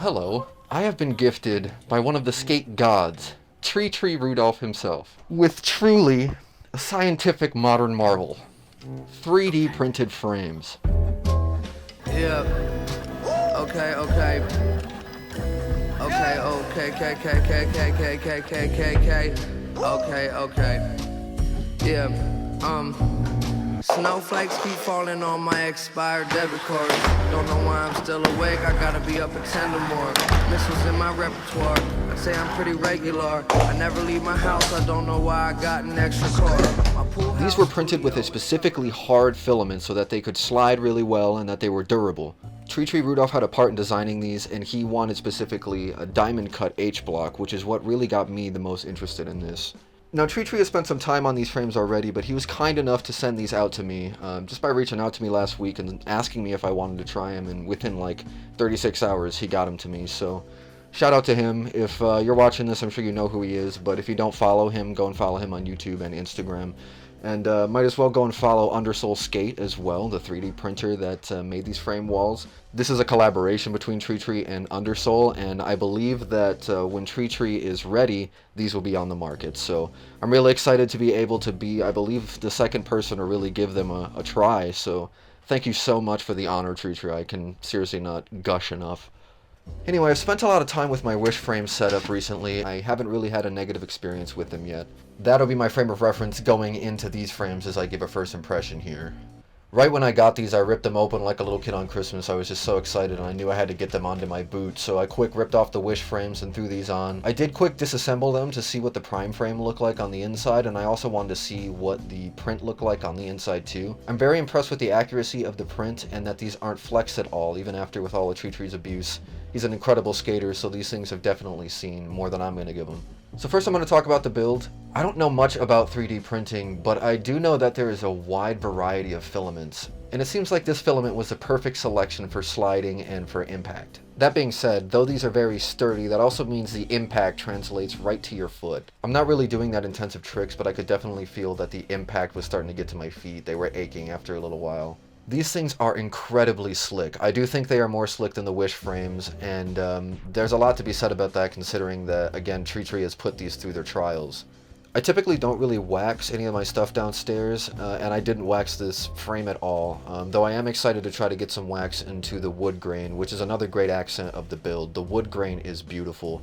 hello. I have been gifted by one of the skate gods, Tri Tri Rudolph himself, with truly a scientific modern marvel. 3D printed frames. Yeah. Okay. Yeah. Snowflakes keep falling on my expired debit card. Don't know why I'm still awake, I gotta be up at 10 or more. Missiles in my repertoire, I'd say I'm pretty regular. I never leave my house, I don't know why I got an extra car. These were printed with a specifically hard filament so that they could slide really well and that they were durable. Tri Tri Rudolph had a part in designing these, and he wanted specifically a diamond cut H-block, which is what really got me the most interested in this. Now, Tri Tri has spent some time on these frames already, but he was kind enough to send these out to me, just by reaching out to me last week and asking me if I wanted to try them, and within like 36 hours he got them to me, so shout out to him. If you're watching this, I'm sure you know who he is, but if you don't follow him, go and follow him on YouTube and Instagram. And might as well go and follow Undersoul Skate as well, the 3D printer that made these frame walls. This is a collaboration between Tri Tri and Undersoul, and I believe that when Tri Tri is ready, these will be on the market. So I'm really excited to be able to be, I believe, the second person to really give them a try. So thank you so much for the honor, Tri Tri. I can seriously not gush enough. Anyway, I've spent a lot of time with my Wish frame setup recently. I haven't really had a negative experience with them yet. That'll be my frame of reference going into these frames as I give a first impression here. Right when I got these, I ripped them open like a little kid on Christmas. I was just so excited and I knew I had to get them onto my boot, so I quick ripped off the Wish frames and threw these on. I did quick disassemble them to see what the prime frame looked like on the inside, and I also wanted to see what the print looked like on the inside too. I'm very impressed with the accuracy of the print and that these aren't flexed at all, even after with all of Tri Tri's abuse. He's an incredible skater, so these things have definitely seen more than I'm going to give him. So first I'm going to talk about the build. I don't know much about 3D printing, but I do know that there is a wide variety of filaments, and it seems like this filament was the perfect selection for sliding and for impact. That being said, though these are very sturdy, that also means the impact translates right to your foot. I'm not really doing that intensive tricks, but I could definitely feel that the impact was starting to get to my feet. They were aching after a little while. These things are incredibly slick. I do think they are more slick than the Wish frames, and there's a lot to be said about that considering that, again, Tri Tri has put these through their trials. I typically don't really wax any of my stuff downstairs, and I didn't wax this frame at all, though I am excited to try to get some wax into the wood grain, which is another great accent of the build. The wood grain is beautiful.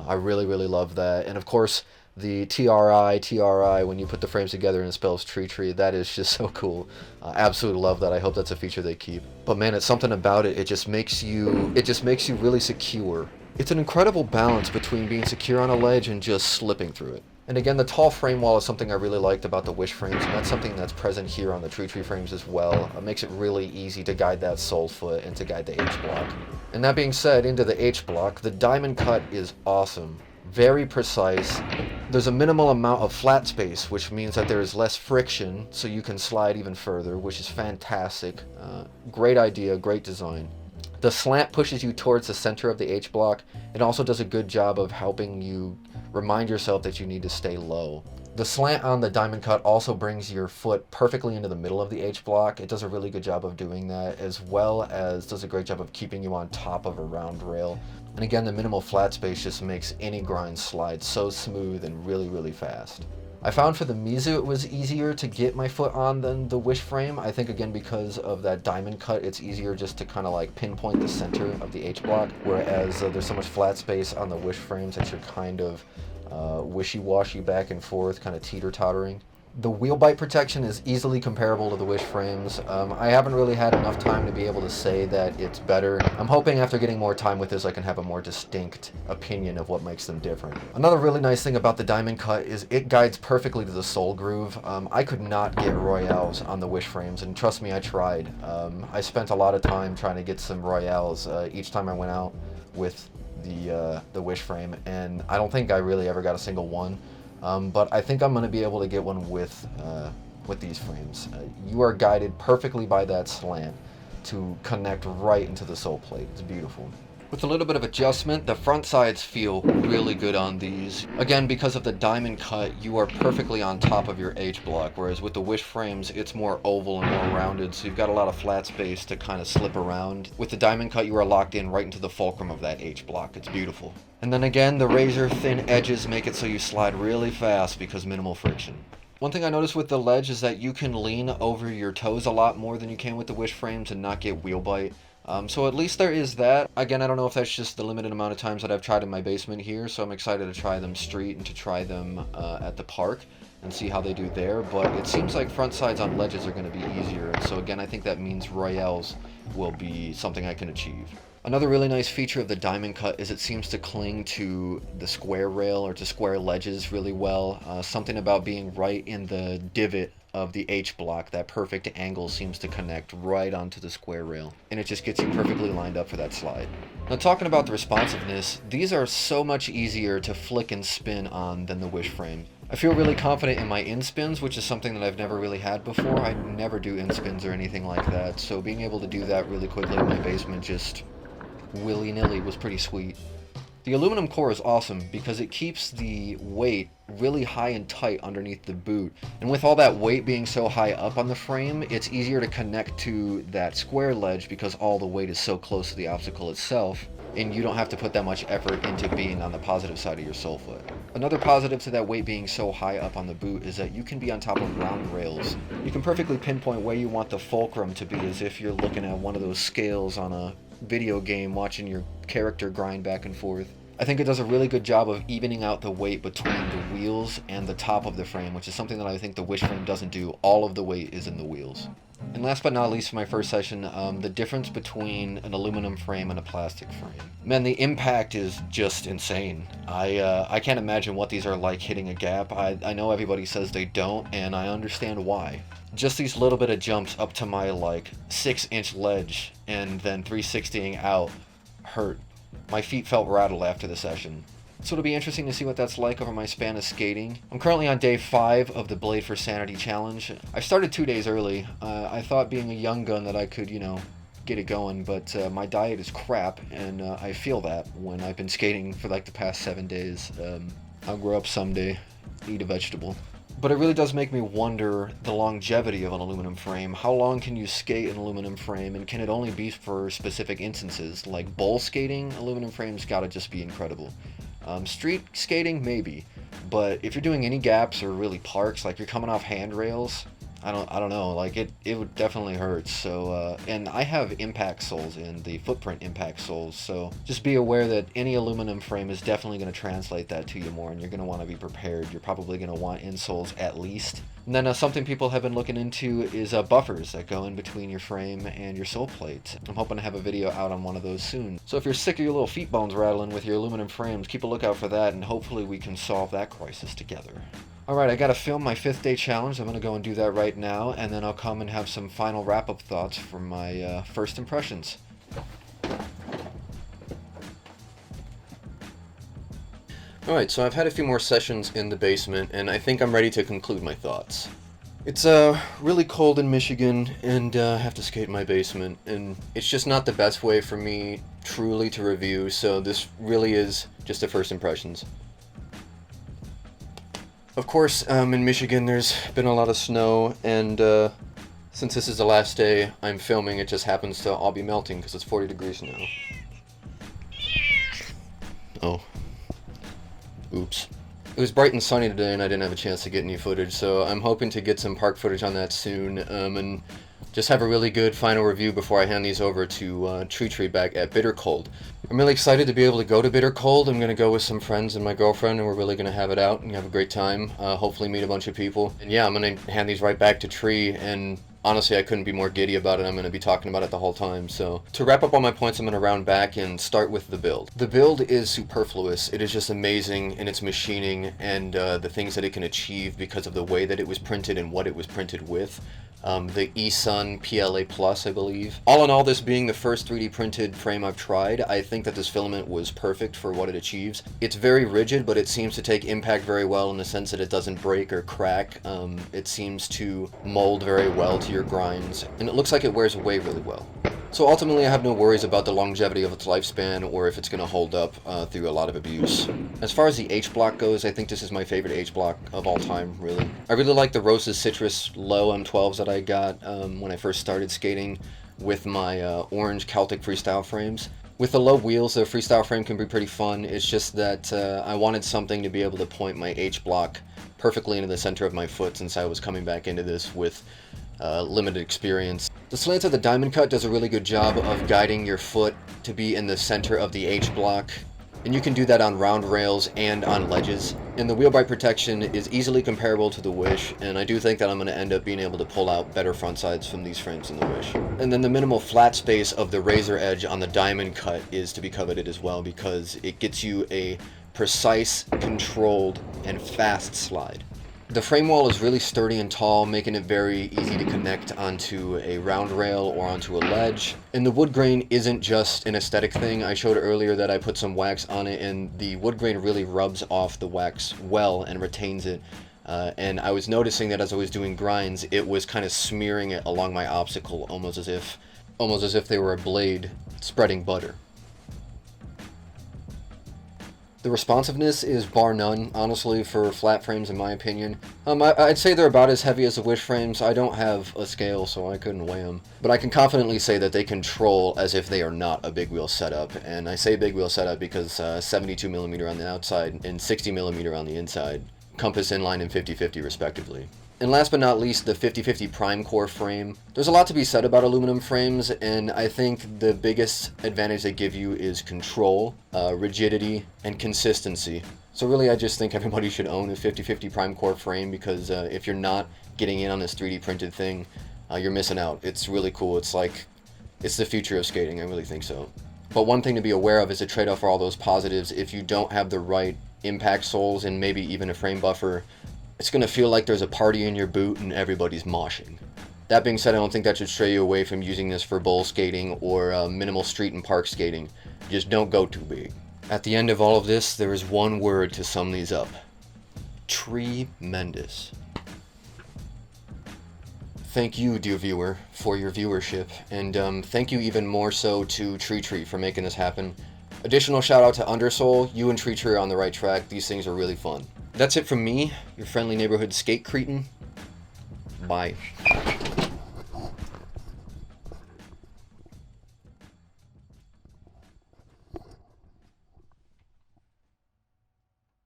I really love that, and of course, the TRI, when you put the frames together and it spells Tri Tri, that is just so cool. Absolutely love that. I hope that's a feature they keep. But man, it's something about it. It just makes you really secure. It's an incredible balance between being secure on a ledge and just slipping through it. And again, the tall frame wall is something I really liked about the Wish frames, and that's something that's present here on the Tri Tri frames as well. It makes it really easy to guide that sole foot and to guide the H-block. And that being said, into the H-block, the diamond cut is awesome. Very precise. There's a minimal amount of flat space, which means that there is less friction, so you can slide even further, which is fantastic. Great idea, great design. The slant pushes you towards the center of the H-block. It also does a good job of helping you remind yourself that you need to stay low. The slant on the diamond cut also brings your foot perfectly into the middle of the H-block. It does a really good job of doing that, as well as does a great job of keeping you on top of a round rail. And again, the minimal flat space just makes any grind slide so smooth and really fast. I found for the Mizu it was easier to get my foot on than the Wish frame. I think again because of that diamond cut, it's easier just to kind of like pinpoint the center of the H-block, whereas there's so much flat space on the Wish frames that you're kind of wishy-washy back and forth, kind of teeter-tottering. The wheel bite protection is easily comparable to the Wish frames. I haven't really had enough time to be able to say that it's better. I'm hoping after getting more time with this I can have a more distinct opinion of what makes them different. Another really nice thing about the diamond cut is it guides perfectly to the sole groove. I could not get royales on the Wish frames, and trust me, I tried. I spent a lot of time trying to get some royales each time I went out with the Wish frame, and I don't think I really ever got a single one. But I think I'm going to be able to get one with these frames. You are guided perfectly by that slant to connect right into the sole plate. It's beautiful. With a little bit of adjustment, the front sides feel really good on these. Again, because of the diamond cut, you are perfectly on top of your H-block, whereas with the wish frames, it's more oval and more rounded, so you've got a lot of flat space to kind of slip around. With the diamond cut, you are locked in right into the fulcrum of that H-block. It's beautiful. And then again, the razor thin edges make it so you slide really fast because minimal friction. One thing I noticed with the ledge is that you can lean over your toes a lot more than you can with the wish frames and not get wheel bite. So at least there is that. Again, I don't know if that's just the limited amount of times that I've tried in my basement here, so I'm excited to try them street and to try them at the park and see how they do there, but it seems like front sides on ledges are going to be easier, and so again, I think that means Royales will be something I can achieve. Another really nice feature of the diamond cut is it seems to cling to the square rail or to square ledges really well. Something about being right in the divot of the H-block, that perfect angle seems to connect right onto the square rail, and it just gets you perfectly lined up for that slide. Now, talking about the responsiveness, these are so much easier to flick and spin on than the wish frame. I feel really confident in my in-spins, which is something that I've never really had before. I never do in-spins or anything like that, so being able to do that really quickly in my basement just willy-nilly was pretty sweet. The aluminum core is awesome because it keeps the weight really high and tight underneath the boot, and with all that weight being so high up on the frame, it's easier to connect to that square ledge because all the weight is so close to the obstacle itself, and you don't have to put that much effort into being on the positive side of your sole foot. Another positive to that weight being so high up on the boot is that you can be on top of round rails. You can perfectly pinpoint where you want the fulcrum to be as if you're looking at one of those scales on a video game watching your character grind back and forth. I think it does a really good job of evening out the weight between the wheels and the top of the frame, which is something that I think the wish frame doesn't do. All of the weight is in the wheels. And last but not least for my first session, the difference between an aluminum frame and a plastic frame. Man, the impact is just insane. I can't imagine what these are like hitting a gap. I know everybody says they don't, and I understand why. Just these little bit of jumps up to my like 6-inch ledge and then 360ing out hurt. My feet felt rattled after the session. So it'll be interesting to see what that's like over my span of skating. I'm currently on day 5 of the Blade for Sanity challenge. I started 2 days early. I thought being a young gun that I could, get it going, but my diet is crap, and I feel that when I've been skating for like the past 7 days. I'll grow up someday, eat a vegetable. But it really does make me wonder the longevity of an aluminum frame. How long can you skate an aluminum frame, and can it only be for specific instances? Like bowl skating, aluminum frames gotta just be incredible. Street skating, maybe. But if you're doing any gaps or really parks, like you're coming off handrails, I don't know, like it would definitely hurt. So, and I have impact soles in the footprint impact soles, so just be aware that any aluminum frame is definitely going to translate that to you more, and you're going to want to be prepared. You're probably going to want insoles at least. And then something people have been looking into is buffers that go in between your frame and your sole plate. I'm hoping to have a video out on one of those soon. So if you're sick of your little feet bones rattling with your aluminum frames, keep a lookout for that, and hopefully we can solve that crisis together. Alright, I gotta film my 5th day challenge. I'm gonna go and do that right now, and then I'll come and have some final wrap-up thoughts from my first impressions. Alright, so I've had a few more sessions in the basement, and I think I'm ready to conclude my thoughts. It's really cold in Michigan, and I have to skate in my basement, and it's just not the best way for me truly to review, so this really is just the first impressions. Of course, in Michigan there's been a lot of snow, and since this is the last day I'm filming, it just happens to all be melting because it's 40 degrees now. Oh. Oops. It was bright and sunny today and I didn't have a chance to get any footage, so I'm hoping to get some park footage on that soon, and just have a really good final review before I hand these over to Tri Tri back at BitterCold. I'm really excited to be able to go to BitterCold. I'm going to go with some friends and my girlfriend, and we're really going to have it out and have a great time, hopefully meet a bunch of people. And yeah, I'm going to hand these right back to Tri, and honestly I couldn't be more giddy about it. I'm going to be talking about it the whole time. So to wrap up all my points, I'm going to round back and start with the build. The build is superfluous. It is just amazing in its machining and the things that it can achieve because of the way that it was printed and what it was printed with. The eSun PLA Plus, I believe. All in all, this being the first 3D printed frame I've tried, I think that this filament was perfect for what it achieves. It's very rigid, but it seems to take impact very well in the sense that it doesn't break or crack. It seems to mold very well to your grinds, and it looks like it wears away really well. So ultimately I have no worries about the longevity of its lifespan or if it's going to hold up through a lot of abuse. As far as the H-block goes, I think this is my favorite H-block of all time, really. I really like the Rose's Citrus Low M12s that I got when I first started skating with my orange Celtic freestyle frames. With the low wheels, the freestyle frame can be pretty fun. It's just that I wanted something to be able to point my H-block perfectly into the center of my foot since I was coming back into this with limited experience. The slant of the diamond cut does a really good job of guiding your foot to be in the center of the H-block, and you can do that on round rails and on ledges. And the wheel bite protection is easily comparable to the Wish, and I do think that I'm going to end up being able to pull out better front sides from these frames than the Wish. And then the minimal flat space of the razor edge on the diamond cut is to be coveted as well, because it gets you a precise, controlled, and fast slide. The frame wall is really sturdy and tall, making it very easy to connect onto a round rail or onto a ledge. And the wood grain isn't just an aesthetic thing. I showed earlier that I put some wax on it, and the wood grain really rubs off the wax well and retains it. And I was noticing that as I was doing grinds, it was kind of smearing it along my obstacle, almost as if they were a blade spreading butter. The responsiveness is bar none, honestly, for flat frames in my opinion. I'd say they're about as heavy as the Wish frames. I don't have a scale, so I couldn't weigh them. But I can confidently say that they control as if they are not a big wheel setup. And I say big wheel setup because 72mm on the outside and 60mm on the inside. Compass, Inline, and 50/50 respectively. And last but not least, the 50/50 prime core frame. There's a lot to be said about aluminum frames, and I think the biggest advantage they give you is control, rigidity, and consistency. So really, I just think everybody should own a 50/50 prime core frame, because if you're not getting in on this 3D printed thing, you're missing out. It's really cool. It's the future of skating. I really think so. But one thing to be aware of is a trade-off for all those positives. If you don't have the right impact soles and maybe even a frame buffer, it's going to feel like there's a party in your boot and everybody's moshing. That being said, I don't think that should stray you away from using this for bowl skating or minimal street and park skating. Just don't go too big. At the end of all of this, there is one word to sum these up. Tremendous. Thank you, dear viewer, for your viewership, and thank you even more so to Tri Tri for making this happen. Additional shout out to Undersoul. You and Tri Tri are on the right track. These things are really fun. That's it from me, your friendly neighborhood skate cretin. Bye.